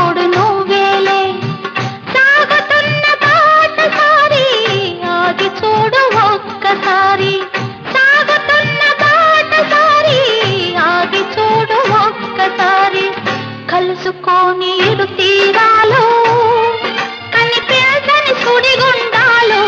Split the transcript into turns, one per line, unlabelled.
తోడు నువ్వేలే సాగుతున్న బాటసారి ఆగి చూడు ఒక్కసారి సాగుతున్న బాటసారి ఆగి చూడు ఒక్కసారి కలుసుకోని ఇరు తీరాలు కనిపించని సుడిగుండాలు